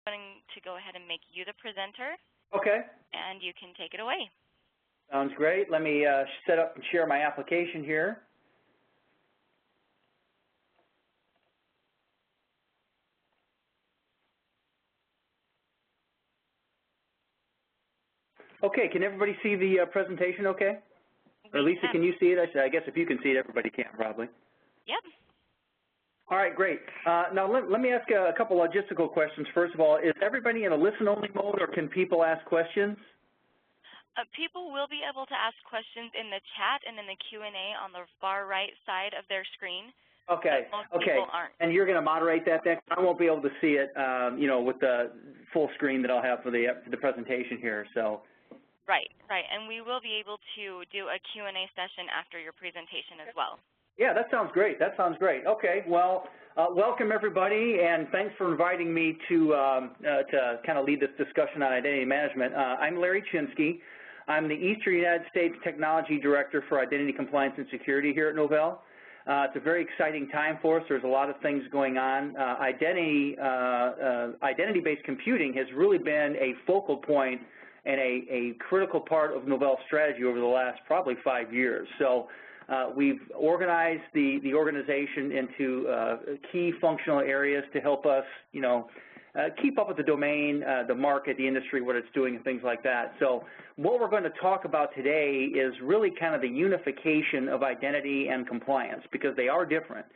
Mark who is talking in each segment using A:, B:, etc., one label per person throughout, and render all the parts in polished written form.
A: going to go ahead and make you the presenter.
B: Okay.
A: And you can take it away.
B: Sounds great. Let me set up and share my application here. Okay, can everybody see the presentation okay? Or Lisa, can you see it? I guess if you can see it, everybody can probably.
A: Yep.
B: All right, great. Now let me ask a couple logistical questions. First of all, is everybody in a listen-only mode, or can people ask questions?
A: People will be able to ask questions in the chat and in the Q&A on the far right side of their screen.
B: Okay,
A: people aren't.
B: And you're going to moderate that then? I won't be able to see it, you know, with the full screen that I'll have for the presentation here. So.
A: Right, and we will be able to do a Q&A session after your presentation as well.
B: Yeah, that sounds great. Okay, well, welcome everybody, and thanks for inviting me to kind of lead this discussion on identity management. I'm Larry Chinsky. I'm the Eastern United States Technology Director for Identity Compliance and Security here at Novell. It's a very exciting time for us. There's a lot of things going on. Identity-based computing has really been a focal point and a critical part of Novell's strategy over the last probably 5 years. So we've organized the organization into key functional areas to help us, you know, keep up with the domain, the market, the industry, what it's doing, and things like that. So what we're going to talk about today is really kind of the unification of identity and compliance, because they are different.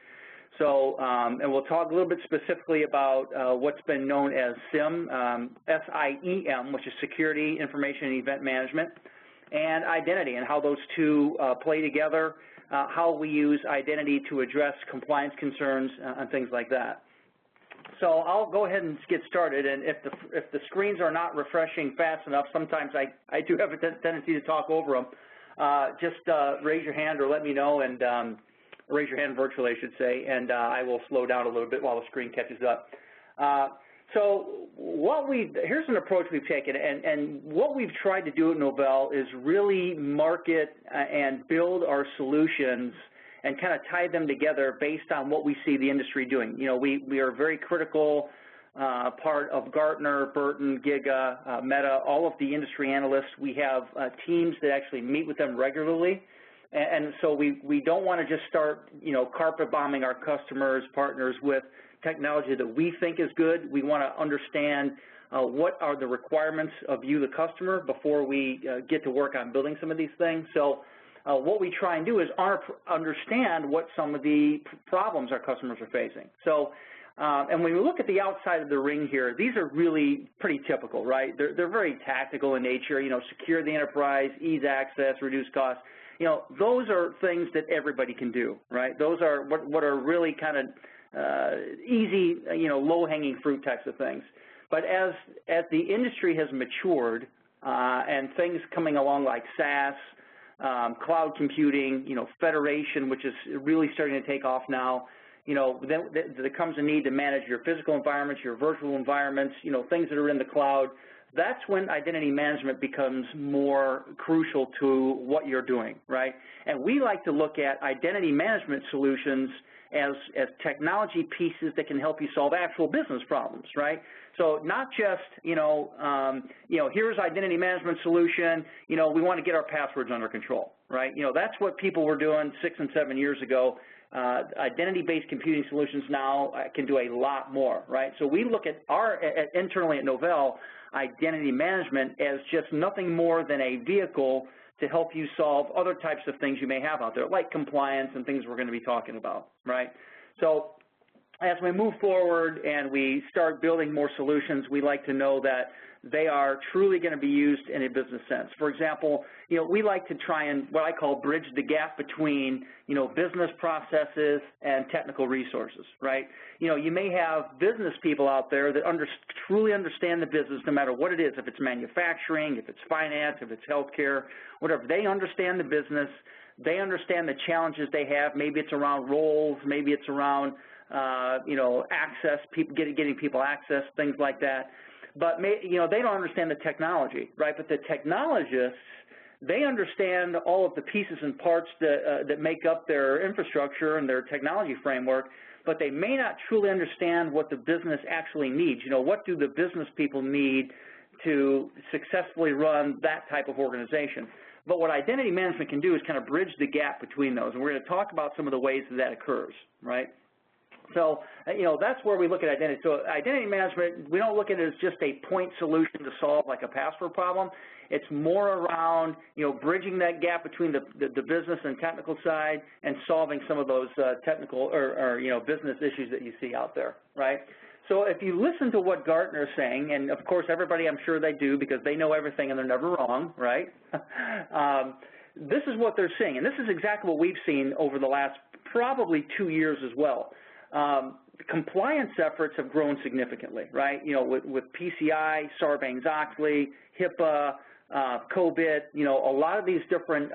B: So, and we'll talk a little bit specifically about what's been known as SIEM, S-I-E-M, which is Security, Information, and Event Management, and identity, and how those two play together, how we use identity to address compliance concerns, and things like that. So I'll go ahead and get started, and if the screens are not refreshing fast enough, sometimes I do have a tendency to talk over them. Just raise your hand or let me know, and raise your hand virtually, I should say, and I will slow down a little bit while the screen catches up. So here's an approach we've taken, and what we've tried to do at Novell is really market and build our solutions and kind of tie them together based on what we see the industry doing. You know, we are a very critical part of Gartner, Burton, Giga, Meta, all of the industry analysts. We have teams that actually meet with them regularly. And so we don't want to just start, you know, carpet bombing our customers, partners with technology that we think is good. We want to understand what are the requirements of you, the customer, before we get to work on building some of these things. So what we try and do is understand what some of the problems our customers are facing. So, and when we look at the outside of the ring here, these are really pretty typical, right? They're very tactical in nature, you know, secure the enterprise, ease access, reduce costs. You know, those are things that everybody can do, right? Those are what are really kind of easy, you know, low-hanging fruit types of things. But as the industry has matured and things coming along like SaaS, cloud computing, you know, federation, which is really starting to take off now, you know, then there comes a need to manage your physical environments, your virtual environments, you know, things that are in the cloud. That's when identity management becomes more crucial to what you're doing, right? And we like to look at identity management solutions as technology pieces that can help you solve actual business problems, right? So not just, you know, here's identity management solution, you know, we want to get our passwords under control, right? You know, that's what people were doing 6 and 7 years ago. Identity-based computing solutions now can do a lot more, right? So we look at internally at Novell, identity management as just nothing more than a vehicle to help you solve other types of things you may have out there, like compliance and things we're going to be talking about, right? So as we move forward and we start building more solutions, we like to know that they are truly going to be used in a business sense. For example, you know, we like to try and what I call bridge the gap between, you know, business processes and technical resources, right? You know, you may have business people out there that truly understand the business no matter what it is, if it's manufacturing, if it's finance, if it's healthcare, whatever. They understand the business. They understand the challenges they have. Maybe it's around roles. Maybe it's around, you know, access, getting people access, things like that. But, you know, they don't understand the technology, right? But the technologists, they understand all of the pieces and parts that make up their infrastructure and their technology framework, but they may not truly understand what the business actually needs. You know, what do the business people need to successfully run that type of organization? But what identity management can do is kind of bridge the gap between those, and we're going to talk about some of the ways that that occurs, right? So, you know, that's where we look at identity. So identity management, we don't look at it as just a point solution to solve like a password problem. It's more around, you know, bridging that gap between the business and technical side and solving some of those technical or, you know, business issues that you see out there, right? So if you listen to what Gartner is saying, and of course everybody, I'm sure they do because they know everything and they're never wrong, right? This is what they're saying, and this is exactly what we've seen over the last probably 2 years as well. Compliance efforts have grown significantly, right? You know, with PCI, Sarbanes-Oxley, HIPAA, COBIT, you know, a lot of these different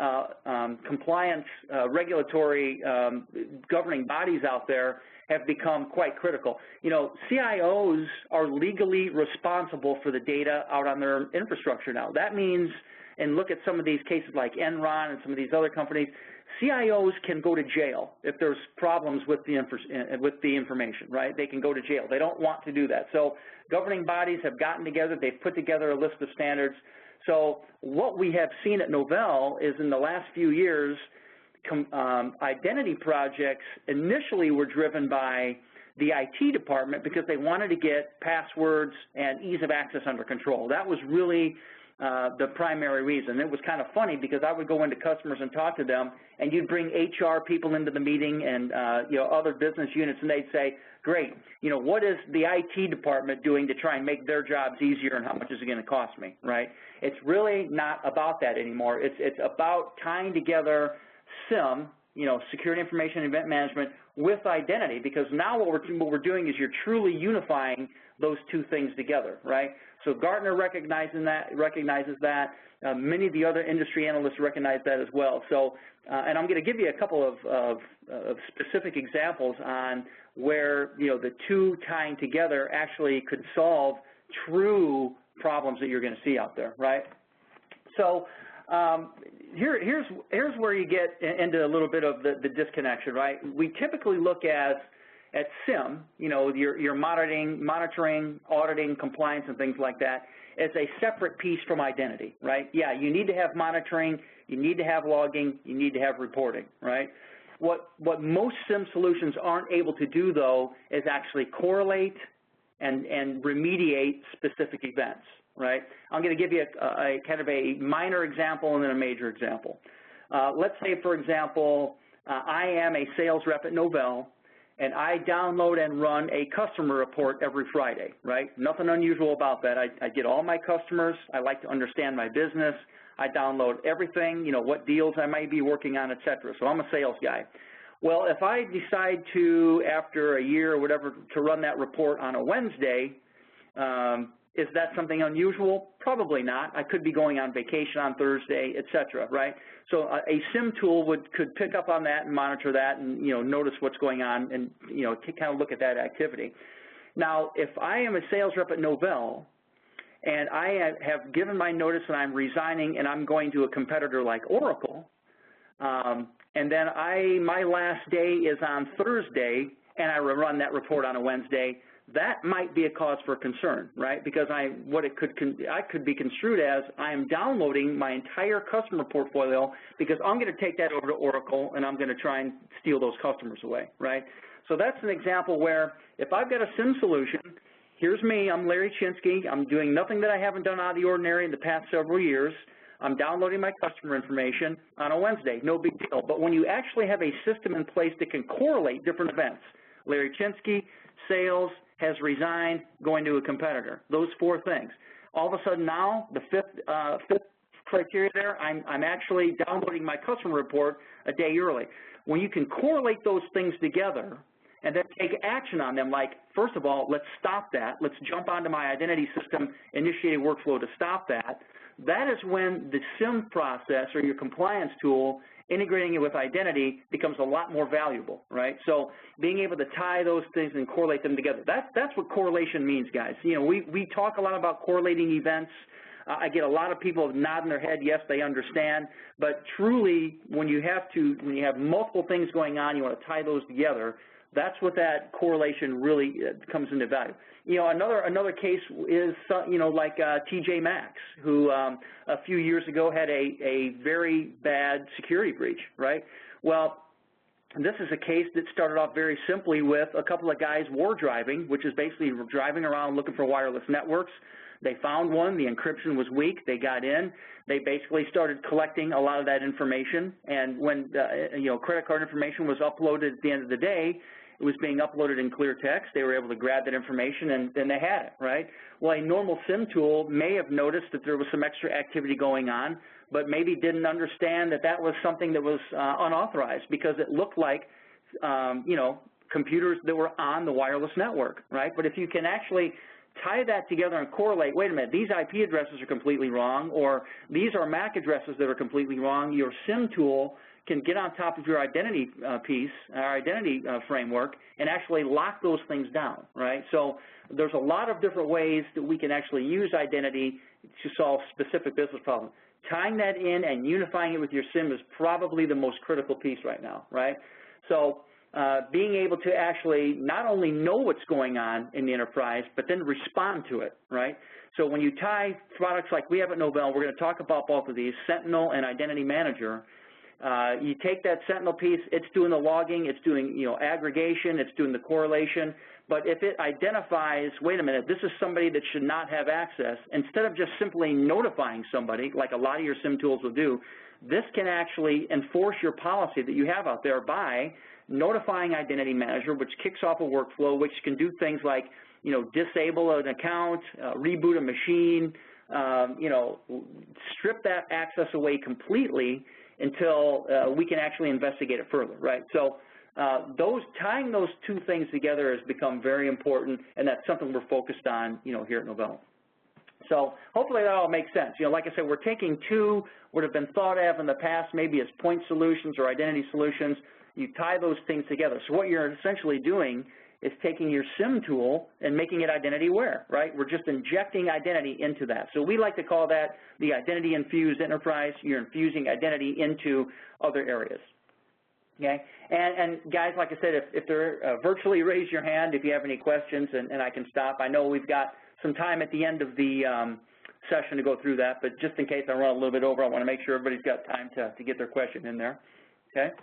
B: compliance regulatory governing bodies out there have become quite critical. You know, CIOs are legally responsible for the data out on their infrastructure now. That means, and look at some of these cases like Enron and some of these other companies, CIOs can go to jail if there's problems with the information, right? They can go to jail. They don't want to do that. So governing bodies have gotten together. They've put together a list of standards. So what we have seen at Novell is in the last few years, identity projects initially were driven by the IT department because they wanted to get passwords and ease of access under control. That was really the primary reason. It was kind of funny because I would go into customers and talk to them, and you'd bring HR people into the meeting and you know, other business units, and they'd say, great, you know, what is the IT department doing to try and make their jobs easier, and how much is it going to cost me, right? It's really not about that anymore. It's about tying together SIM, you know, security information and event management, with identity, because now what we're doing is you're truly unifying those two things together, right? So Gartner recognizes that. Many of the other industry analysts recognize that as well. So, and I'm going to give you a couple of specific examples on where, you know, the two tying together actually could solve true problems that you're going to see out there, right? So here's where you get into a little bit of the disconnection, right? We typically look at SIM, you know, your monitoring, auditing, compliance, and things like that, as a separate piece from identity, right? Yeah, you need to have monitoring, you need to have logging, you need to have reporting, right? What most SIM solutions aren't able to do, though, is actually correlate and remediate specific events, right? I'm going to give you a kind of a minor example and then a major example. Let's say, for example, I am a sales rep at Novell, and I download and run a customer report every Friday, right? Nothing unusual about that. I get all my customers. I like to understand my business. I download everything, you know, what deals I might be working on, et cetera. So I'm a sales guy. Well, if I decide to, after a year or whatever, to run that report on a Wednesday, is that something unusual? Probably not. I could be going on vacation on Thursday, et cetera, right? So a SIM tool could pick up on that and monitor that and, you know, notice what's going on and, you know, kind of look at that activity. Now, if I am a sales rep at Novell and I have given my notice that I'm resigning and I'm going to a competitor like Oracle, and then my last day is on Thursday and I run that report on a Wednesday, that might be a cause for concern, right? Because I could be construed as I am downloading my entire customer portfolio because I'm going to take that over to Oracle and I'm going to try and steal those customers away, right? So that's an example where if I've got a SIM solution, here's me, I'm Larry Chinsky, I'm doing nothing that I haven't done out of the ordinary in the past several years. I'm downloading my customer information on a Wednesday, no big deal. But when you actually have a system in place that can correlate different events, Larry Chinsky, sales, has resigned, going to a competitor, those four things. All of a sudden now, the fifth criteria there, I'm actually downloading my customer report a day early. When you can correlate those things together and then take action on them, like, first of all, let's stop that. Let's jump onto my identity system, initiate a workflow to stop that. That is when the SIM process or your compliance tool, integrating it with identity, becomes a lot more valuable, right? So being able to tie those things and correlate them together, that's what correlation means, guys. You know, we talk a lot about correlating events. I get a lot of people nodding their head, yes, they understand, but truly when you have multiple things going on, you want to tie those together, that's what that correlation really comes into value. You know, another case is, you know, like TJ Maxx, who a few years ago had a very bad security breach, right? Well, this is a case that started off very simply with a couple of guys war driving, which is basically driving around looking for wireless networks. They found one, the encryption was weak, they got in, they basically started collecting a lot of that information, and when you know, credit card information was uploaded at the end of the day, it was being uploaded in clear text. They were able to grab that information, and then they had it, right? Well, a normal SIM tool may have noticed that there was some extra activity going on, but maybe didn't understand that that was something that was unauthorized, because it looked like, you know, computers that were on the wireless network, right? But if you can actually tie that together and correlate, wait a minute, these IP addresses are completely wrong, or these are MAC addresses that are completely wrong, your SIM tool can get on top of your identity piece, our identity framework, and actually lock those things down, right? So there's a lot of different ways that we can actually use identity to solve specific business problems. Tying that in and unifying it with your SIM is probably the most critical piece right now, right? So being able to actually not only know what's going on in the enterprise, but then respond to it, right? So when you tie products like we have at Novell, we're going to talk about both of these, Sentinel and Identity Manager. You take that Sentinel piece, it's doing the logging, it's doing, you know, aggregation, it's doing the correlation, but if it identifies, wait a minute, this is somebody that should not have access, instead of just simply notifying somebody, like a lot of your SIM tools will do, this can actually enforce your policy that you have out there by notifying Identity Manager, which kicks off a workflow, which can do things like, you know, disable an account, reboot a machine, you know, strip that access away completely until we can actually investigate it further, right? So tying those two things together has become very important, and that's something we're focused on, you know, here at Novell. So hopefully that all makes sense. You know, like I said, we're taking two what have been thought of in the past maybe as point solutions or identity solutions. You tie those things together. So what you're essentially doing is taking your SIM tool and making it identity aware, right? We're just injecting identity into that. So we like to call that the identity-infused enterprise. You're infusing identity into other areas, okay? And guys, like I said, if they're virtually raise your hand if you have any questions, and I can stop. I know we've got some time at the end of the session to go through that, but just in case I run a little bit over, I want to make sure everybody's got time to get their question in there, okay?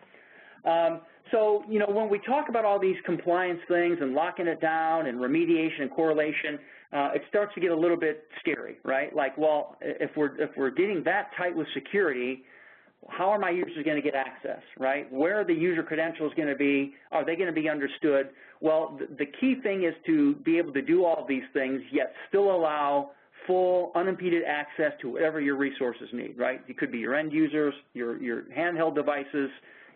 B: So, you know, when we talk about all these compliance things and locking it down and remediation and correlation, it starts to get a little bit scary, right? Like, well, if we're getting that tight with security, how are my users going to get access, right? Where are the user credentials going to be? Are they going to be understood? Well, the key thing is to be able to do all of these things, yet still allow full, unimpeded access to whatever your resources need, right? It could be your end users, your handheld devices,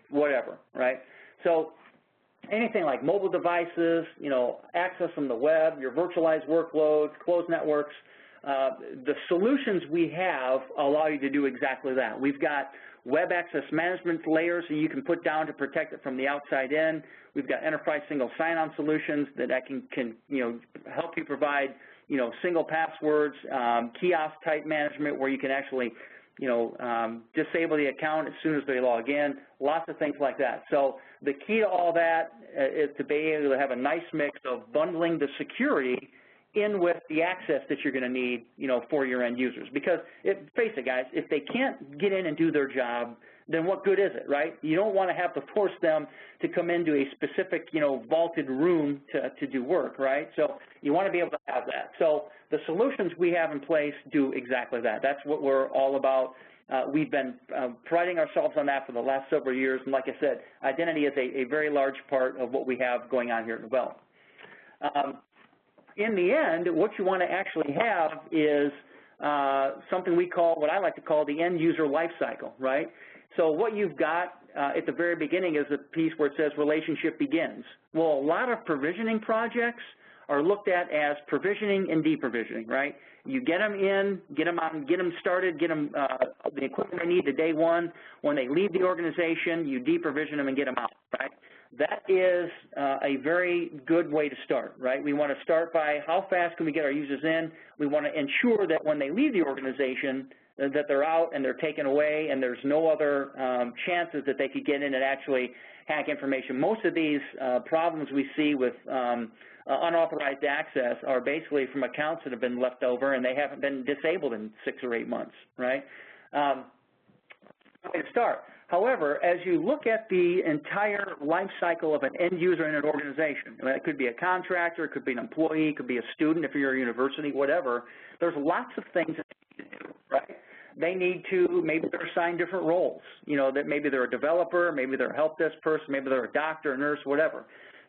B: whatever, right? So anything like mobile devices, you know, access from the web, your virtualized workloads, closed networks, the solutions we have allow you to do exactly that. We've got web access management layers that you can put down to protect it from the outside in. We've got enterprise single sign-on solutions that can you know, help you provide, you know, single passwords, kiosk type management where you can actually, you know, disable the account as soon as they log in, lots of things like that. So the key to all that is to be able to have a nice mix of bundling the security in with the access that you're going to need, you know, for your end users. Because, face it, guys, if they can't get in and do their job, then what good is it, right? You don't want to have to force them to come into a specific, you know, vaulted room to do work, right? So you want to be able to have that. So the solutions we have in place do exactly that. That's what we're all about. We've been priding ourselves on that for the last several years, and like I said, identity is a very large part of what we have going on here at Novell. In the end, what you want to actually have is something we call, what I like to call the end user life cycle, right? So what you've got at the very beginning is a piece where it says relationship begins. Well, a lot of provisioning projects are looked at as provisioning and deprovisioning, right? You get them in, get them out, and get them started, get them the equipment they need the day one. When they leave the organization, you deprovision them and get them out, right? that is a very good way to start, right? We want to start by how fast can we get our users in. We want to ensure that when they leave the organization that they're out and they're taken away and there's no other chances that they could get in and actually hack information. Most of these problems we see with unauthorized access are basically from accounts that have been left over and they haven't been disabled in 6 or 8 months, right? Way to start. However, as you look at the entire life cycle of an end user in an organization, it could be a contractor, it could be an employee, it could be a student if you're a university, whatever, there's lots of things that they need to do, right? They need to, maybe they're assigned different roles, you know, that maybe they're a developer, maybe they're a help desk person, maybe they're a doctor, a nurse, whatever.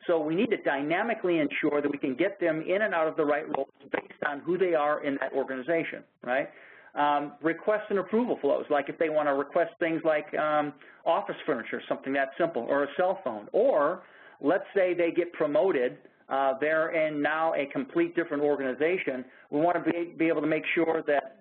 B: So we need to dynamically ensure that we can get them in and out of the right roles based on who they are in that organization, right? Request and approval flows, like if they want to request things like office furniture, something that simple, or a cell phone. Or let's say they get promoted, they're in now a complete different organization. We want to be able to make sure that,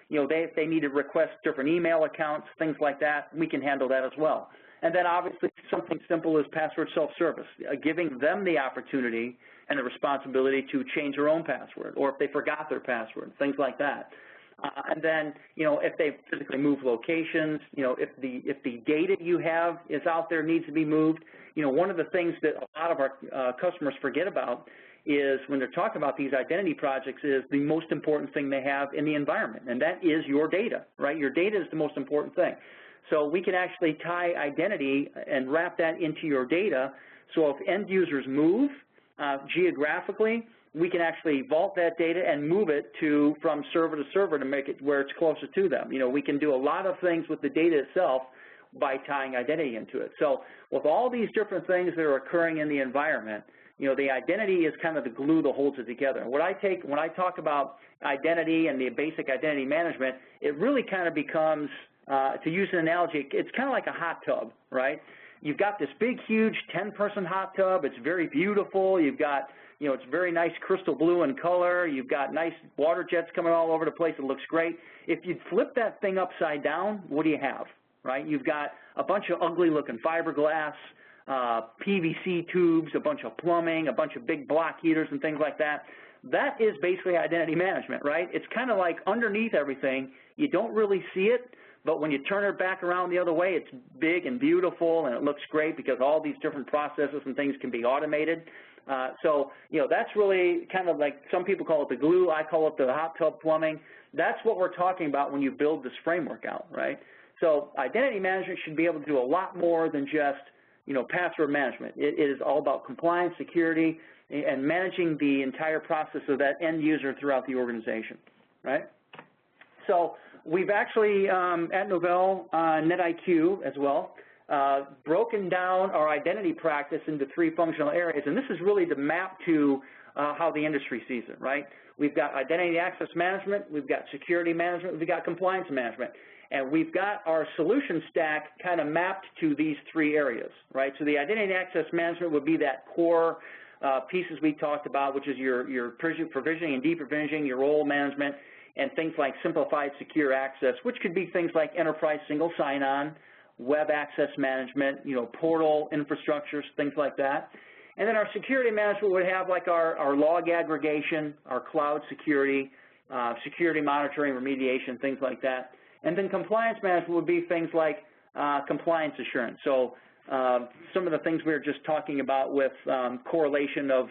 B: you know, if they need to request different email accounts, things like that, we can handle that as well. And then obviously something simple as password self-service, giving them the opportunity and the responsibility to change their own password, or if they forgot their password, things like that. And then, you know, if they physically move locations, you know, if the data you have is out there needs to be moved, you know, one of the things that a lot of our customers forget about is when they're talking about these identity projects is the most important thing they have in the environment, and that is your data, right? Your data is the most important thing. So we can actually tie identity and wrap that into your data, so if end users move geographically, we can actually vault that data and move it from server to server to make it where it's closer to them. You know, we can do a lot of things with the data itself by tying identity into it. So with all these different things that are occurring in the environment, you know, the identity is kind of the glue that holds it together. When I talk about identity and the basic identity management, it really kind of becomes, to use an analogy, it's kind of like a hot tub, right? You've got this big, huge 10-person hot tub. It's very beautiful. You've got, you know, it's very nice crystal blue in color. You've got nice water jets coming all over the place. It looks great. If you flip that thing upside down, what do you have, right? You've got a bunch of ugly-looking fiberglass, PVC tubes, a bunch of plumbing, a bunch of big block heaters and things like that. That is basically identity management, right? It's kind of like underneath everything. You don't really see it, but when you turn it back around the other way, it's big and beautiful, and it looks great because all these different processes and things can be automated. So, you know, that's really kind of like some people call it the glue. I call it the hot tub plumbing. That's what we're talking about when you build this framework out, right? So identity management should be able to do a lot more than just, you know, password management. It is all about compliance, security, and managing the entire process of that end user throughout the organization, right? So we've actually, at Novell, NetIQ as well, broken down our identity practice into 3 functional areas, and this is really the map to how the industry sees it, right? We've got identity access management, we've got security management, we've got compliance management, and we've got our solution stack kind of mapped to these 3 areas, right? So the identity access management would be that core pieces we talked about, which is your provisioning and deprovisioning, your role management, and things like simplified secure access, which could be things like enterprise single sign-on, web access management, you know, portal infrastructures, things like that. And then our security management would have like our log aggregation, our cloud security, security monitoring, remediation, things like that. And then compliance management would be things like compliance assurance. So some of the things we were just talking about with correlation of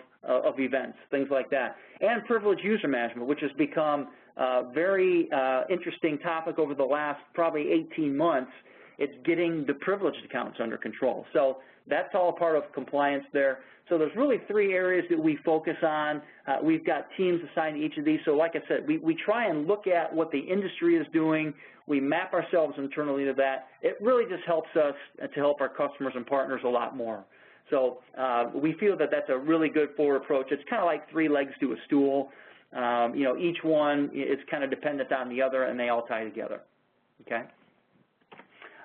B: events, things like that. And privileged user management, which has become a very interesting topic over the last probably 18 months. It's getting the privileged accounts under control. So that's all part of compliance there. So there's really 3 areas that we focus on. We've got teams assigned to each of these. So like I said, we try and look at what the industry is doing. We map ourselves internally to that. It really just helps us to help our customers and partners a lot more. So we feel that that's a really good forward approach. It's kind of like 3 legs to a stool. You know, each one is kind of dependent on the other, and they all tie together, okay?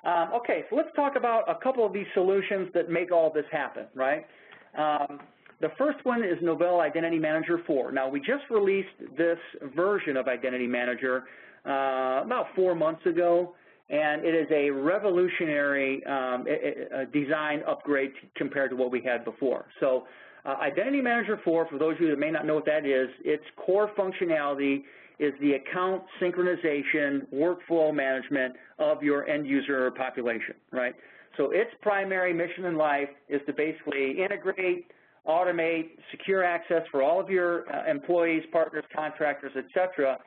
B: Okay, so let's talk about a couple of these solutions that make all this happen, right? The first one is Novell Identity Manager 4. Now, we just released this version of Identity Manager about 4 months ago, and it is a revolutionary design upgrade compared to what we had before. So Identity Manager 4, for those of you that may not know what that is, its core functionality is the account synchronization, workflow management of your end user population, right? So its primary mission in life is to basically integrate, automate, secure access for all of your employees, partners, contractors, et cetera,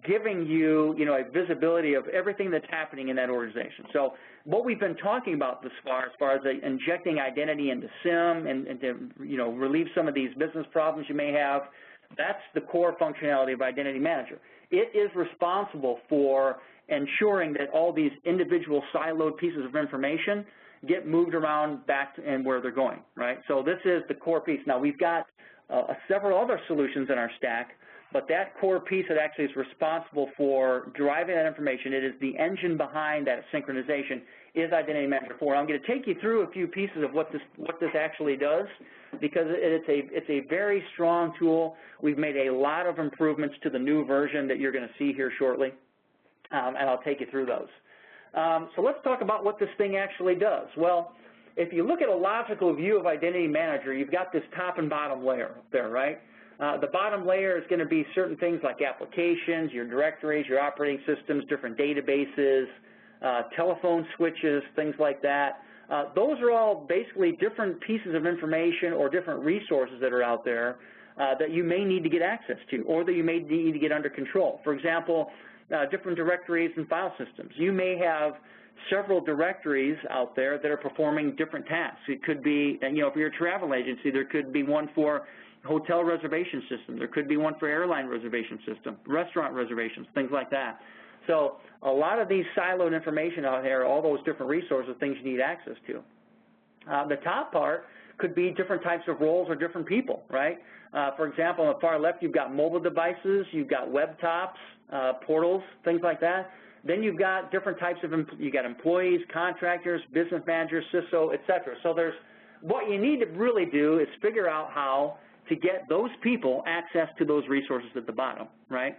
B: giving you, a visibility of everything that's happening in that organization. So what we've been talking about thus far, as far as injecting identity into SIM and to, relieve some of these business problems you may have, that's the core functionality of Identity Manager. It is responsible for ensuring that all these individual siloed pieces of information get moved around back and where they're going, right? So this is the core piece. Now, we've got several other solutions in our stack, but that core piece that actually is responsible for driving that information, it is the engine behind that synchronization, is Identity Manager 4. I'm going to take you through a few pieces of what this actually does, because it's a very strong tool. We've made a lot of improvements to the new version that you're going to see here shortly, and I'll take you through those. So let's talk about what this thing actually does. Well, if you look at a logical view of Identity Manager, you've got this top and bottom layer up there, right? The bottom layer is going to be certain things like applications, your directories, your operating systems, different databases, telephone switches, things like that. Those are all basically different pieces of information or different resources that are out there that you may need to get access to, or that you may need to get under control. For example, different directories and file systems. You may have several directories out there that are performing different tasks. It could be, if you're a travel agency, there could be one for hotel reservation system. There could be one for airline reservation system, restaurant reservations, things like that. So a lot of these siloed information out here, all those different resources, things you need access to. The top part could be different types of roles or different people, right? For example, on the far left, you've got mobile devices, you've got web tops, portals, things like that. Then you've got different types of, you've got employees, contractors, business managers, CISO, et cetera. So what you need to really do is figure out how to get those people access to those resources at the bottom, right,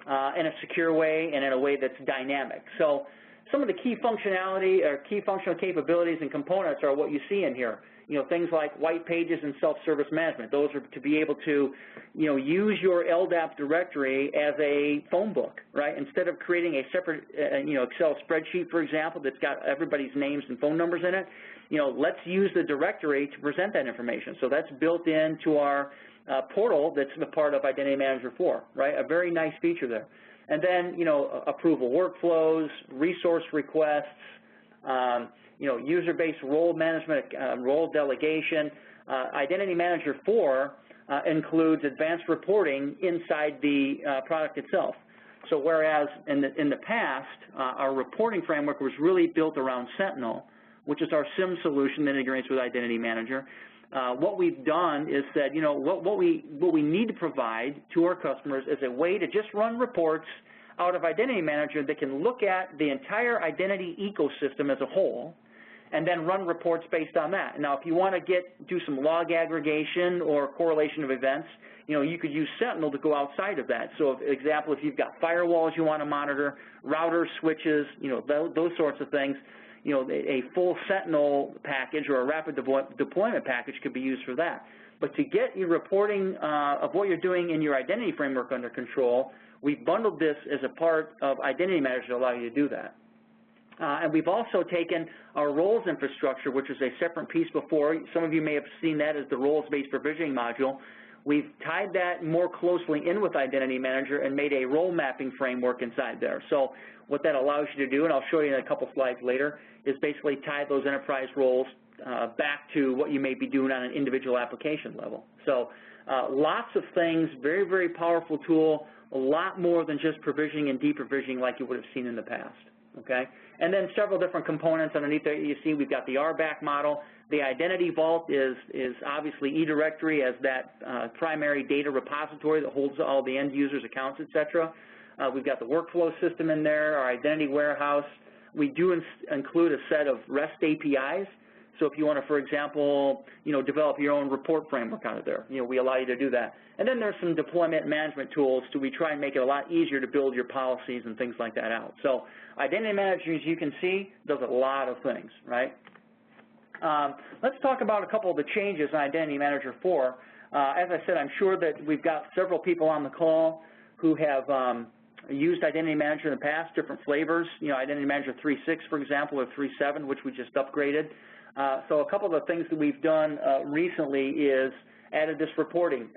B: in a secure way and in a way that's dynamic. So some of the key functionality or key functional capabilities and components are what you see in here. Things like white pages and self-service management. Those are to be able to, use your LDAP directory as a phone book, right? Instead of creating a separate, Excel spreadsheet, for example, that's got everybody's names and phone numbers in it, let's use the directory to present that information. So that's built into our portal that's a part of Identity Manager 4, right? A very nice feature there. And then, approval workflows, resource requests, user-based role management, role delegation. Identity Manager 4 includes advanced reporting inside the product itself. So whereas in the past, our reporting framework was really built around Sentinel, which is our SIM solution that integrates with Identity Manager, what we've done is said, what we need to provide to our customers is a way to just run reports out of Identity Manager that can look at the entire identity ecosystem as a whole and then run reports based on that. Now, if you want to do some log aggregation or correlation of events, you could use Sentinel to go outside of that. So, for example, if you've got firewalls you want to monitor, routers, switches, those sorts of things, a full Sentinel package or a rapid deployment package could be used for that. But to get your reporting of what you're doing in your identity framework under control, we've bundled this as a part of Identity Manager to allow you to do that. And we've also taken our roles infrastructure, which is a separate piece before. Some of you may have seen that as the roles-based provisioning module. We've tied that more closely in with Identity Manager and made a role mapping framework inside there. So what that allows you to do, and I'll show you in a couple slides later, is basically tie those enterprise roles back to what you may be doing on an individual application level. So lots of things, very, very powerful tool, a lot more than just provisioning and deprovisioning like you would have seen in the past. Okay? And then several different components underneath there. You see we've got the RBAC model. The Identity Vault is obviously eDirectory as that primary data repository that holds all the end users' accounts, et cetera. We've got the workflow system in there, our Identity Warehouse. We do include a set of REST APIs. So if you want to, for example, develop your own report framework out of there, we allow you to do that. And then there's some deployment management tools we try and make it a lot easier to build your policies and things like that out. So Identity Manager, as you can see, does a lot of things, right? Let's talk about a couple of the changes in Identity Manager 4. As I said, I'm sure that we've got several people on the call who have used Identity Manager in the past, different flavors, Identity Manager 3.6, for example, or 3.7, which we just upgraded. So a couple of the things that we've done recently is added this reporting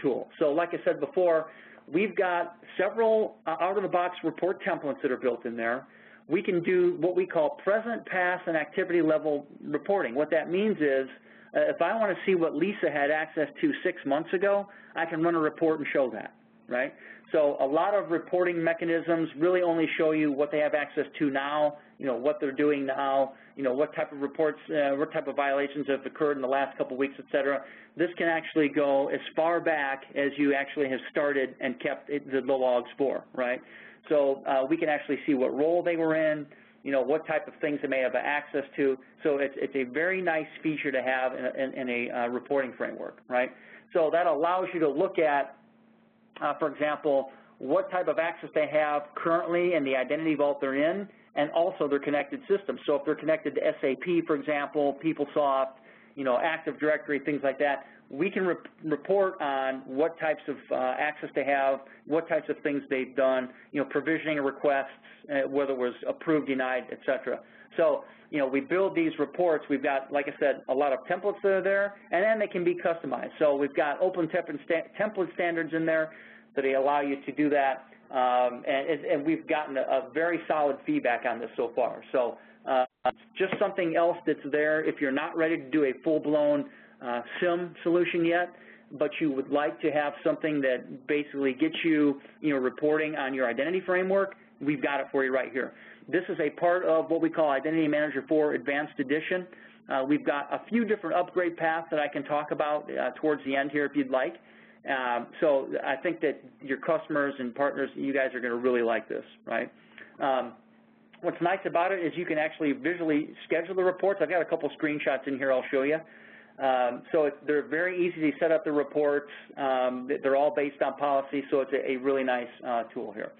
B: tool. So like I said before, we've got several out-of-the-box report templates that are built in there. We can do what we call present, past, and activity level reporting. What that means is if I want to see what Lisa had access to 6 months ago, I can run a report and show that, right? So a lot of reporting mechanisms really only show you what they have access to now, what they're doing now, what type of reports, what type of violations have occurred in the last couple of weeks, et cetera. This can actually go as far back as you actually have started and kept the logs for, right? So we can actually see what role they were in, what type of things they may have access to. So it's a very nice feature to have in a reporting framework, right? So that allows you to look at, for example, what type of access they have currently in the identity vault they're in, and also their connected systems. So if they're connected to SAP, for example, PeopleSoft, Active Directory, things like that, we can report on what types of access they have, what types of things they've done, provisioning requests, whether it was approved, denied, et cetera. So, we build these reports. We've got, like I said, a lot of templates that are there, and then they can be customized. So we've got open template standards in there that they allow you to do that, and we've gotten a very solid feedback on this so far. So just something else that's there if you're not ready to do a full-blown SIM solution yet, but you would like to have something that basically gets you, reporting on your identity framework, we've got it for you right here. This is a part of what we call Identity Manager 4 Advanced Edition. We've got a few different upgrade paths that I can talk about towards the end here if you'd like. So I think that your customers and partners, you guys are going to really like this, right? What's nice about it is you can actually visually schedule the reports. I've got a couple screenshots in here I'll show you. So they're very easy to set up the reports. They're all based on policy, so it's a really nice tool here.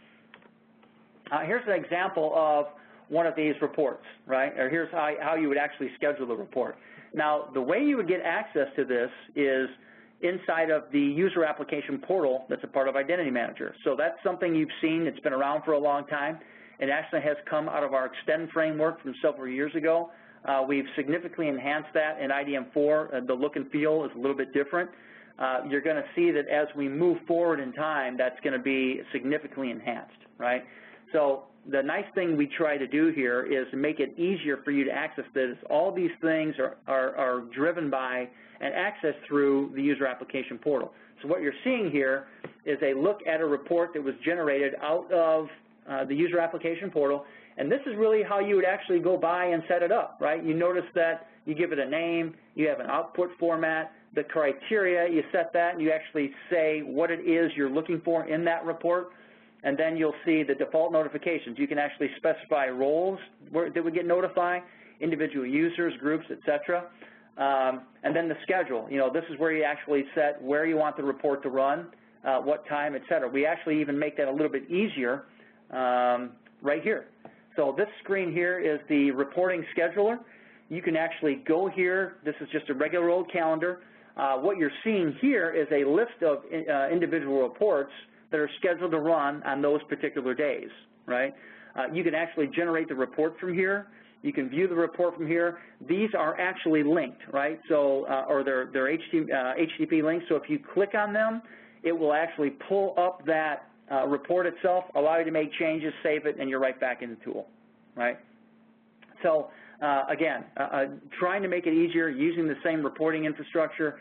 B: Here's an example of one of these reports, right? Or here's how you would actually schedule the report. Now, the way you would get access to this is inside of the user application portal that's a part of Identity Manager. So that's something you've seen. It's been around for a long time. It actually has come out of our Extend framework from several years ago. We've significantly enhanced that in IDM4. The look and feel is a little bit different. You're going to see that as we move forward in time, that's going to be significantly enhanced, right? So the nice thing we try to do here is make it easier for you to access this. All these things are driven by and accessed through the user application portal. So what you're seeing here is a look at a report that was generated out of the user application portal, and this is really how you would actually go by and set it up, right? You notice that you give it a name, you have an output format, the criteria, you set that, and you actually say what it is you're looking for in that report, and then you'll see the default notifications. You can actually specify roles that would get notified, individual users, groups, et cetera. And then the schedule. This is where you actually set where you want the report to run, what time, et cetera. We actually even make that a little bit easier right here. So this screen here is the reporting scheduler. You can actually go here. This is just a regular old calendar. What you're seeing here is a list of individual reports that are scheduled to run on those particular days, right? You can actually generate the report from here. You can view the report from here. These are actually linked, right? So, or they're HTTP links. So if you click on them, it will actually pull up that report itself, allow you to make changes, save it, and you're right back in the tool, right? So again, trying to make it easier, using the same reporting infrastructure,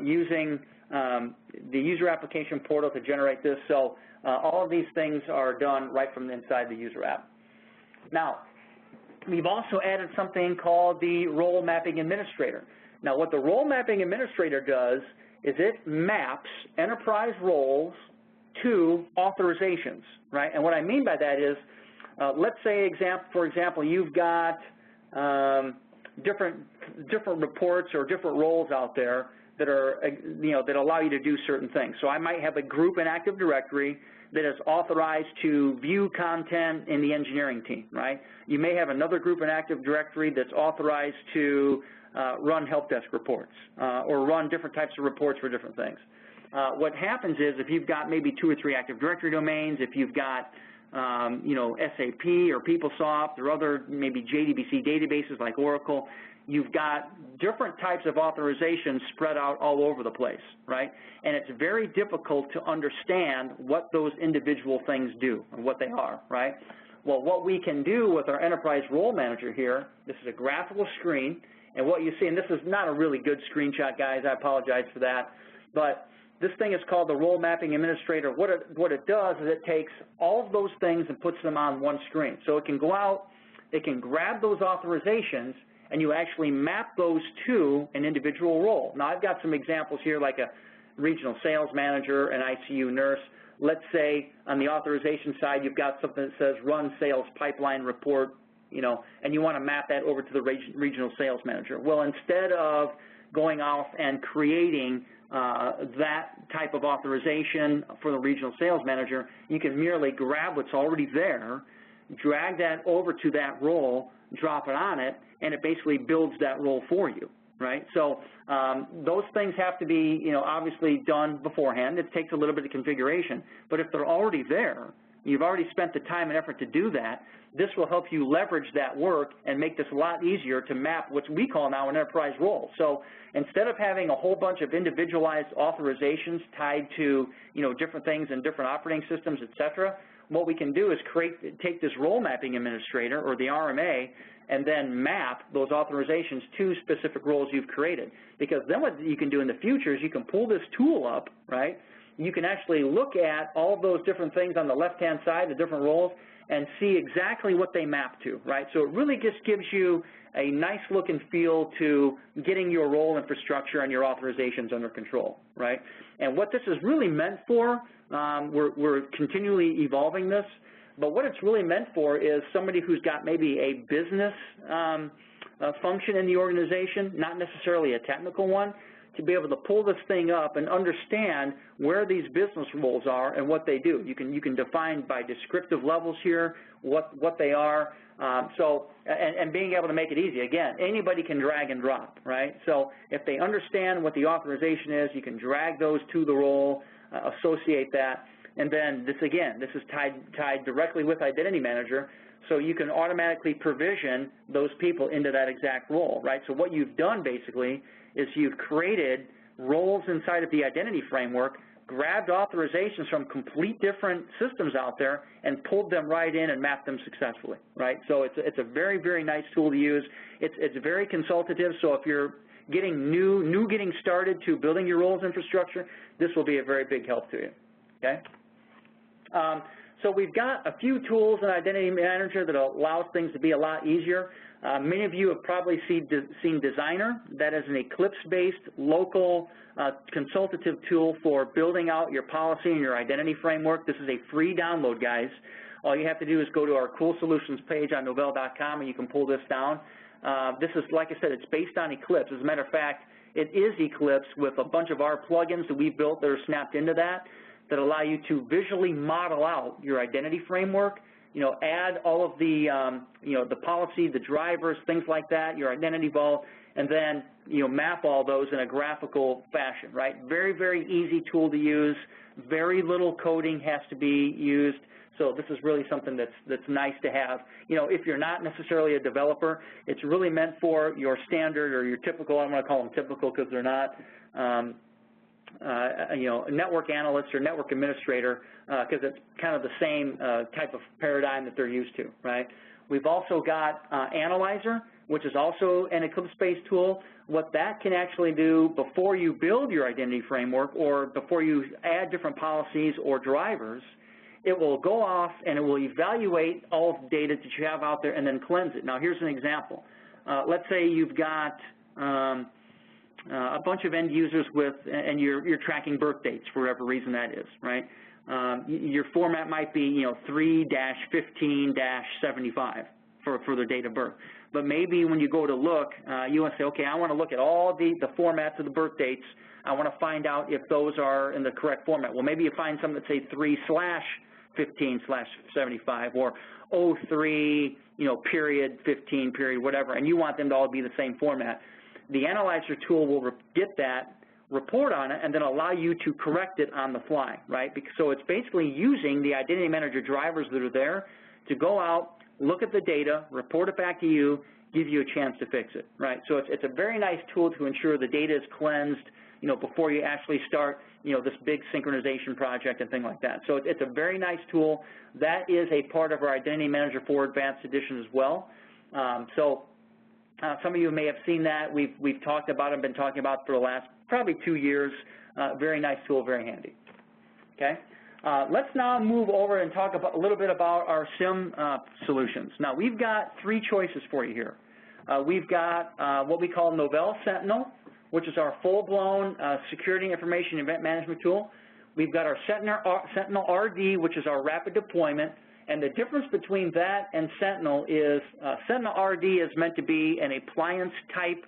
B: using the user application portal to generate this. So all of these things are done right from inside the user app. Now, we've also added something called the Role Mapping Administrator. Now, what the Role Mapping Administrator does is it maps enterprise roles to authorizations, right? And what I mean by that is, let's say, for example, you've got different reports or different roles out there that are, that allow you to do certain things. So I might have a group in Active Directory that is authorized to view content in the engineering team, right? You may have another group in Active Directory that's authorized to run help desk reports or run different types of reports for different things. What happens is if you've got maybe 2 or 3 Active Directory domains, if you've got SAP or PeopleSoft or other maybe JDBC databases like Oracle, you've got different types of authorizations spread out all over the place, right? And it's very difficult to understand what those individual things do and what they are, right? Well, what we can do with our Enterprise Role Manager here, this is a graphical screen, and what you see, and this is not a really good screenshot, guys, I apologize for that, but this thing is called the Role Mapping Administrator. What it does is it takes all of those things and puts them on one screen. So it can go out, it can grab those authorizations, and you actually map those to an individual role. Now, I've got some examples here like a regional sales manager, an ICU nurse. Let's say on the authorization side, you've got something that says run sales pipeline report, and you want to map that over to the regional sales manager. Well, instead of going off and creating that type of authorization for the regional sales manager, you can merely grab what's already there, drag that over to that role, drop it on it, and it basically builds that role for you, right? So those things have to be, obviously done beforehand. It takes a little bit of configuration, but if they're already there, you've already spent the time and effort to do that, this will help you leverage that work and make this a lot easier to map what we call now an enterprise role. So instead of having a whole bunch of individualized authorizations tied to, different things in different operating systems, et cetera, what we can do is take this role mapping administrator or the RMA and then map those authorizations to specific roles you've created. Because then what you can do in the future is you can pull this tool up, right? You can actually look at all those different things on the left-hand side, the different roles, and see exactly what they map to, right? So it really just gives you a nice look and feel to getting your role infrastructure and your authorizations under control, right? And what this is really meant for, we're continually evolving this, but what it's really meant for is somebody who's got maybe a business function in the organization, not necessarily a technical one, to be able to pull this thing up and understand where these business roles are and what they do. You can define by descriptive levels here what they are. And being able to make it easy. Again, anybody can drag and drop, right? So if they understand what the authorization is, you can drag those to the role, associate that, and then this is tied directly with Identity Manager, so you can automatically provision those people into that exact role, right? So what you've done basically is you've created roles inside of the identity framework, grabbed authorizations from complete different systems out there, and pulled them right in and mapped them successfully, right? So it's a very, very nice tool to use. It's very consultative, so if you're getting getting started to building your roles infrastructure, this will be a very big help to you, okay? So we've got a few tools in Identity Manager that allows things to be a lot easier. Many of you have probably seen Designer. That is an Eclipse-based local consultative tool for building out your policy and your identity framework. This is a free download, guys. All you have to do is go to our Cool Solutions page on Novell.com and you can pull this down. This is, like I said, it's based on Eclipse. As a matter of fact, it is Eclipse with a bunch of our plugins that we've built that are snapped into that allow you to visually model out your identity framework, add all of the, the policy, the drivers, things like that, your identity vault, and then, map all those in a graphical fashion, right? Very, very easy tool to use. Very little coding has to be used. So this is really something that's nice to have. If you're not necessarily a developer, it's really meant for your standard or your typical, I don't want to call them typical because they're not, network analyst or network administrator, because it's kind of the same type of paradigm that they're used to, right? We've also got Analyzer, which is also an Eclipse-based tool. What that can actually do before you build your identity framework or before you add different policies or drivers, it will go off and it will evaluate all of the data that you have out there and then cleanse it. Now, here's an example. Let's say you've got a bunch of end users and you're tracking birth dates for whatever reason that is, right? Your format might be, 3-15-75. for their date of birth. But maybe when you go to look, you want to say, okay, I want to look at all the formats of the birth dates. I want to find out if those are in the correct format. Well, maybe you find some that say 3/15/75 or 03, period, 15, period, whatever, and you want them to all be the same format. The analyzer tool will get that, report on it, and then allow you to correct it on the fly, right? So it's basically using the identity manager drivers that are there to go out, look at the data, report it back to you, give you a chance to fix it, right? So it's a very nice tool to ensure the data is cleansed, before you actually start, this big synchronization project and things like that. So it's a very nice tool. That is a part of our Identity Manager for Advanced Edition as well. Some of you may have seen that. We've talked about it, been talking about it for the last probably 2 years. Very nice tool, very handy. Okay. Let's now move over and talk a little bit about our SIM solutions. Now, we've got 3 choices for you here. We've got what we call Novell Sentinel, which is our full-blown security information event management tool. We've got our Sentinel RD, which is our rapid deployment. And the difference between that and Sentinel is Sentinel RD is meant to be an appliance-type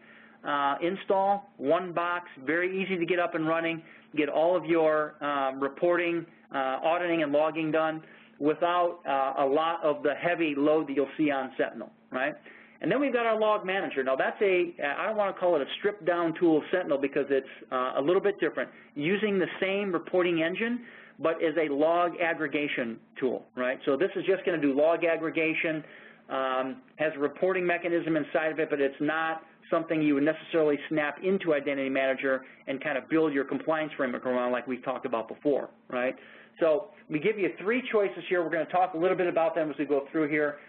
B: install, one box, very easy to get up and running, get all of your reporting, auditing, and logging done without a lot of the heavy load that you'll see on Sentinel, right? And then we've got our log manager. Now that's I don't want to call it a stripped down tool of Sentinel because it's a little bit different. Using the same reporting engine, but as a log aggregation tool, right? So this is just going to do log aggregation, has a reporting mechanism inside of it, but it's not something you would necessarily snap into Identity Manager and kind of build your compliance framework around like we've talked about before, right? So we give you 3 choices here. We're going to talk a little bit about them as we go through here.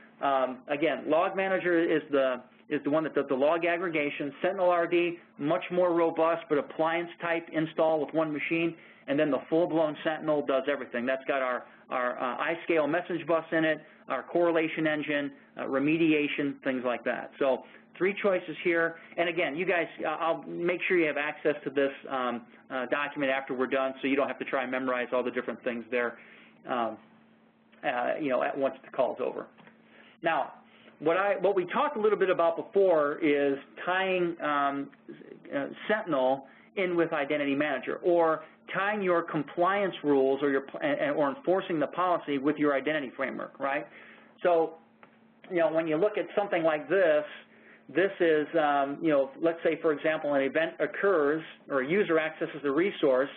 B: Again, Log Manager is the one that does the log aggregation. Sentinel RD, much more robust, but appliance-type install with one machine. And then the full-blown Sentinel does everything. That's got our iScale message bus in it, our correlation engine, remediation, things like that. So 3 choices here. And again, you guys, I'll make sure you have access to this document after we're done, so you don't have to try and memorize all the different things there, once the call's over. Now, what we talked a little bit about before is tying Sentinel in with Identity Manager, or tying your compliance rules or enforcing the policy with your identity framework, right? So, when you look at something like this, this is, let's say, for example, an event occurs or a user accesses a resource.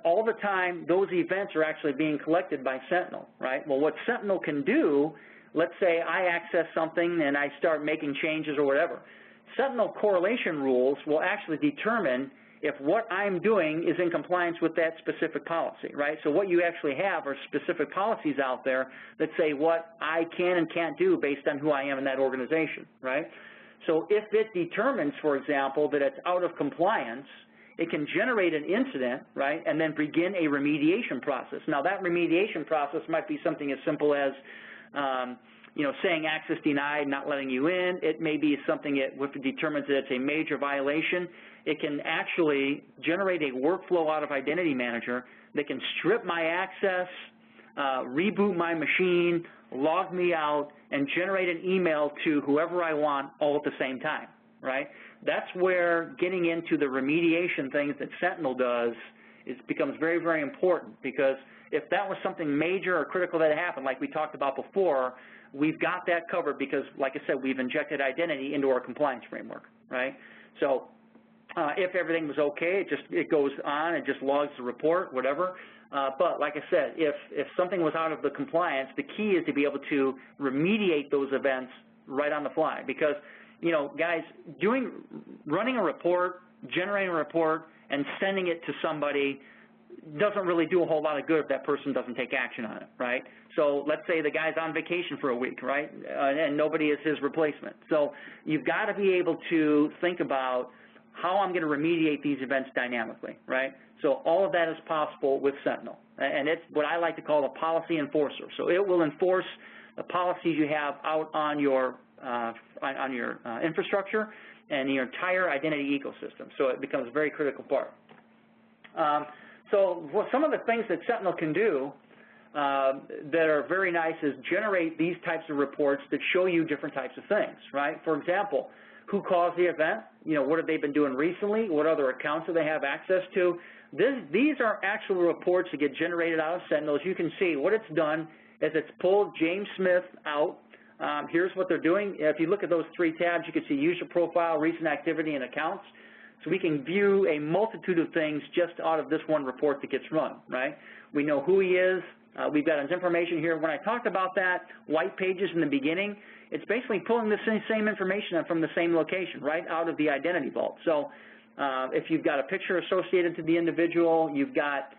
B: All the time, those events are actually being collected by Sentinel, right? Well, what Sentinel can do, let's say I access something and I start making changes or whatever. Sentinel correlation rules will actually determine if what I'm doing is in compliance with that specific policy, right? So what you actually have are specific policies out there that say what I can and can't do based on who I am in that organization, right? So if it determines, for example, that it's out of compliance, it can generate an incident, right, and then begin a remediation process. Now, that remediation process might be something as simple as, saying access denied, not letting you in. It may be something if it determines that it's a major violation. It can actually generate a workflow out of Identity Manager that can strip my access, reboot my machine, log me out, and generate an email to whoever I want all at the same time, right? That's where getting into the remediation things that Sentinel does becomes very, very important, because if that was something major or critical that happened, like we talked about before, we've got that covered because, like I said, we've injected identity into our compliance framework, right? So if everything was okay, it goes on, it just logs the report, whatever. But like I said, if something was out of the compliance, the key is to be able to remediate those events right on the fly. Because, guys, running a report, generating a report, and sending it to somebody doesn't really do a whole lot of good if that person doesn't take action on it, right? So let's say the guy's on vacation for a week, right, and nobody is his replacement. So you've got to be able to think about how I'm going to remediate these events dynamically, right? So all of that is possible with Sentinel, and it's what I like to call a policy enforcer. So it will enforce the policies you have out on your infrastructure and your entire identity ecosystem. So it becomes a very critical part. So some of the things that Sentinel can do, that are very nice is generate these types of reports that show you different types of things, right? For example, who caused the event? You know, what have they been doing recently? What other accounts do they have access to? These are actual reports that get generated out of Sentinel. As you can see, what it's done is it's pulled James Smith out. Here's what they're doing. If you look at those three tabs, you can see user profile, recent activity, and accounts. So we can view a multitude of things just out of this one report that gets run, right? We know who he is. We've got his information here. When I talked about that white pages in the beginning, it's basically pulling the same information from the same location, right, out of the identity vault. So if you've got a picture associated to the individual, you've got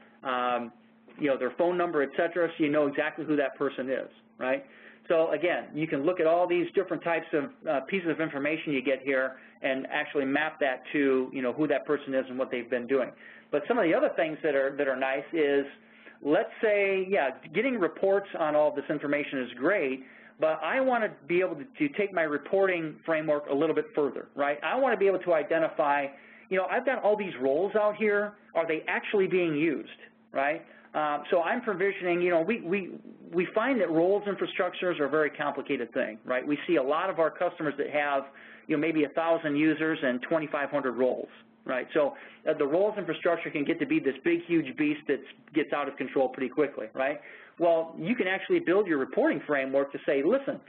B: you know, their phone number, et cetera, so you know exactly who that person is, right? So again, you can look at all these different types of pieces of information you get here and actually map that to, you know, who that person is and what they've been doing. But some of the other things that are nice is, let's say, yeah, getting reports on all this information is great, but I want to be able to take my reporting framework a little bit further, right? I want to be able to identify, you know, I've got all these roles out here. Are they actually being used, right? So I'm provisioning, you know, we find that roles infrastructures are a very complicated thing, right? We see a lot of our customers that have, you know, maybe 1,000 users and 2,500 roles, right? So the roles infrastructure can get to be this big, huge beast that gets out of control pretty quickly, right? Well, you can actually build your reporting framework to say, listen,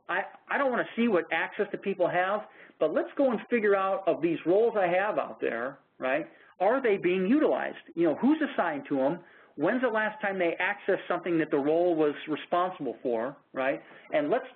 B: I don't want to see what access that people have, but let's go and figure out of these roles I have out there, right, are they being utilized? You know, who's assigned to them? When's the last time they accessed something that the role was responsible for, right? And let's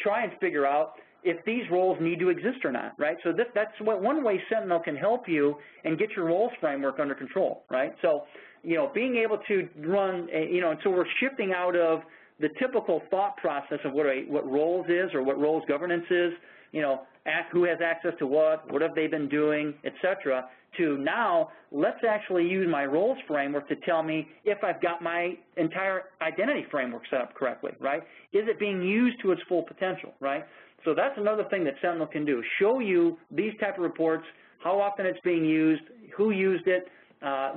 B: try and figure out if these roles need to exist or not, right? So that's one way Sentinel can help you and get your roles framework under control, right? So, you know, being able to run, you know, and so we're shifting out of the typical thought process of what roles is or what roles governance is, you know, ask who has access to what have they been doing, et cetera, to now let's actually use my roles framework to tell me if I've got my entire identity framework set up correctly, right? Is it being used to its full potential, right? So that's another thing that Sentinel can do, show you these type of reports, how often it's being used, who used it,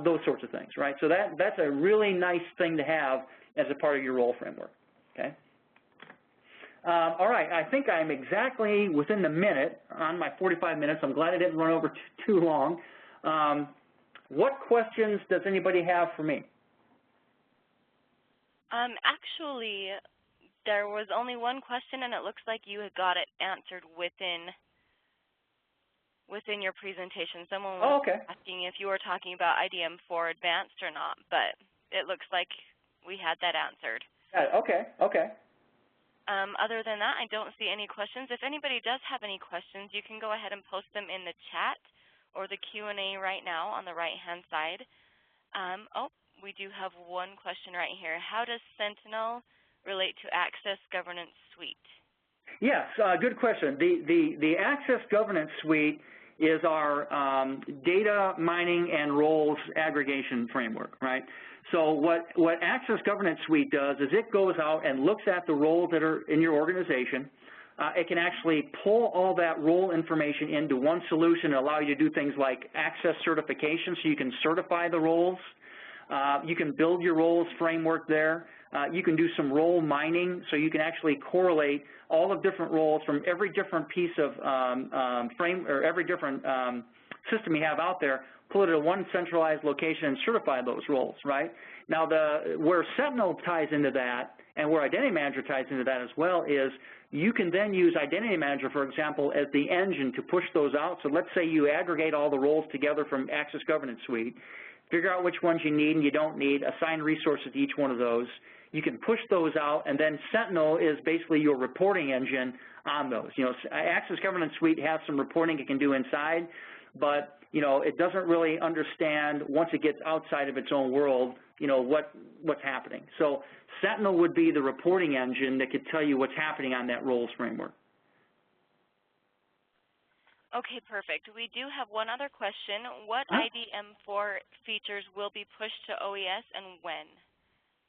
B: those sorts of things, right? So that's a really nice thing to have as a part of your role framework, okay? All right, I think I'm exactly within the minute on my 45 minutes. I'm glad I didn't run over too long. What questions does anybody have for me?
A: Actually, there was only one question, and it looks like you had got it answered within your presentation. Someone was asking if you were talking about IDM4 Advanced or not, but it looks like we had that answered.
B: Okay.
A: Other than that, I don't see any questions. If anybody does have any questions, you can go ahead and post them in the chat or the Q&A right now on the right-hand side. Oh, we do have one question right here. How does Sentinel relate to Access Governance Suite?
B: Yes, good question. The Access Governance Suite is our data mining and roles aggregation framework, right? So what Access Governance Suite does is it goes out and looks at the roles that are in your organization. It can actually pull all that role information into one solution and allow you to do things like access certification, so you can certify the roles. You can build your roles framework there. You can do some role mining, so you can actually correlate all of different roles from every different piece of every different system you have out there, pull it to one centralized location and certify those roles, right? Now, where Sentinel ties into that and where Identity Manager ties into that as well is you can then use Identity Manager, for example, as the engine to push those out. So let's say you aggregate all the roles together from Access Governance Suite, figure out which ones you need and you don't need, assign resources to each one of those. You can push those out, and then Sentinel is basically your reporting engine on those. You know, Access Governance Suite has some reporting it can do inside, but you know, it doesn't really understand once it gets outside of its own world, you know, what's happening. So Sentinel would be the reporting engine that could tell you what's happening on that roles framework.
A: Okay, perfect. We do have one other question. What IDM4 features will be pushed to OES and when?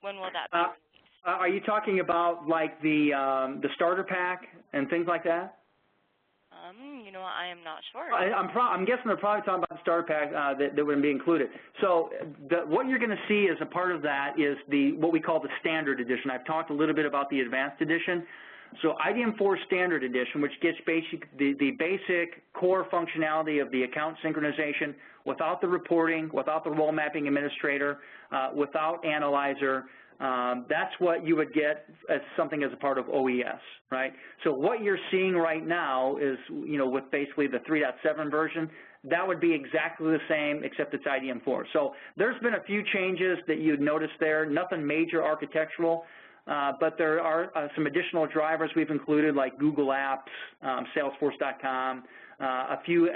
A: When will that be released?
B: Are you talking about like the starter pack and things like that?
A: You know, I am not sure.
B: I'm guessing they're probably talking about the starter pack that would be included. So what you're going to see as a part of that is what we call the standard edition. I've talked a little bit about the advanced edition. So IDM4 standard edition, which gets the basic core functionality of the account synchronization without the reporting, without the role mapping administrator, without analyzer. That's what you would get as something as a part of OES, right? So what you're seeing right now is, with basically the 3.7 version, that would be exactly the same except it's IDM4. So there's been a few changes that you'd notice there, nothing major architectural, but there are some additional drivers we've included like Google Apps, Salesforce.com, a few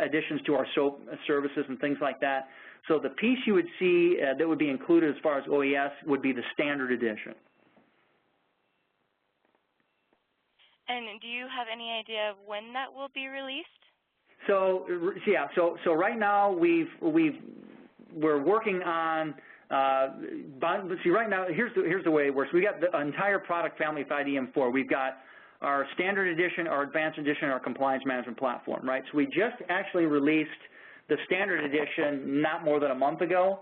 B: additions to our SOAP services and things like that. So the piece you would see that would be included as far as OES would be the standard edition.
A: And do you have any idea of when that will be released?
B: So yeah, so right now we're working on. See, right now here's the way it works. We got the entire product family of IDM4. We've got our standard edition, our advanced edition, our compliance management platform, right? So we just actually released the standard edition not more than a month ago.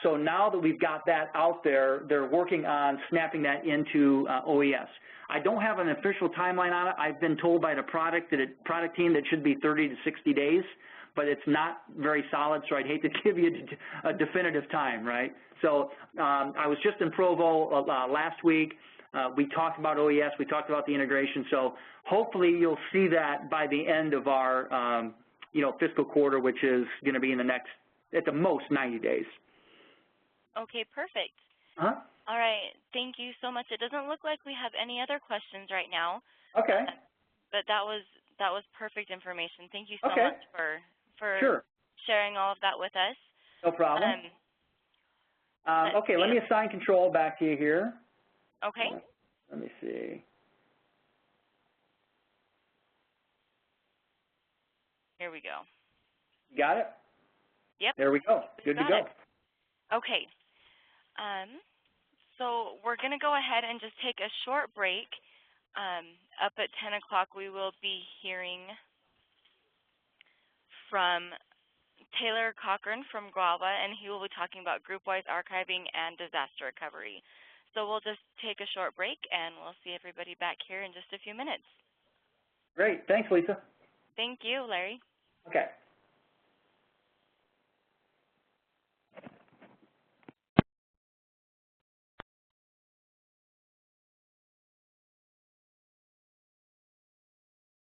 B: So now that we've got that out there, they're working on snapping that into OES. I don't have an official timeline on it. I've been told by the product team that it should be 30 to 60 days, but it's not very solid, so I'd hate to give you a definitive time, right? So I was just in Provo last week. We talked about OES. We talked about the integration. So hopefully you'll see that by the end of our fiscal quarter, which is going to be in the next, at the most, 90 days.
A: Okay, perfect.
B: Uh-huh.
A: All right, thank you so much. It doesn't look like we have any other questions right now.
B: Okay.
A: But that was perfect information. Thank you so
B: okay.
A: much for
B: sure.
A: sharing all of that with us.
B: No problem. Okay, let me assign control back to you here.
A: Okay.
B: Let me see.
A: Here we go.
B: You got it?
A: Yep.
B: There we go. Good to go.
A: Okay. So we're going to go ahead and just take a short break. Up at 10 o'clock, we will be hearing from Taylor Cochran from GRAWA, and he will be talking about group-wise archiving and disaster recovery. So we'll just take a short break, and we'll see everybody back here in just a few minutes.
B: Great. Thanks, Lisa.
A: Thank you, Larry.
B: Okay.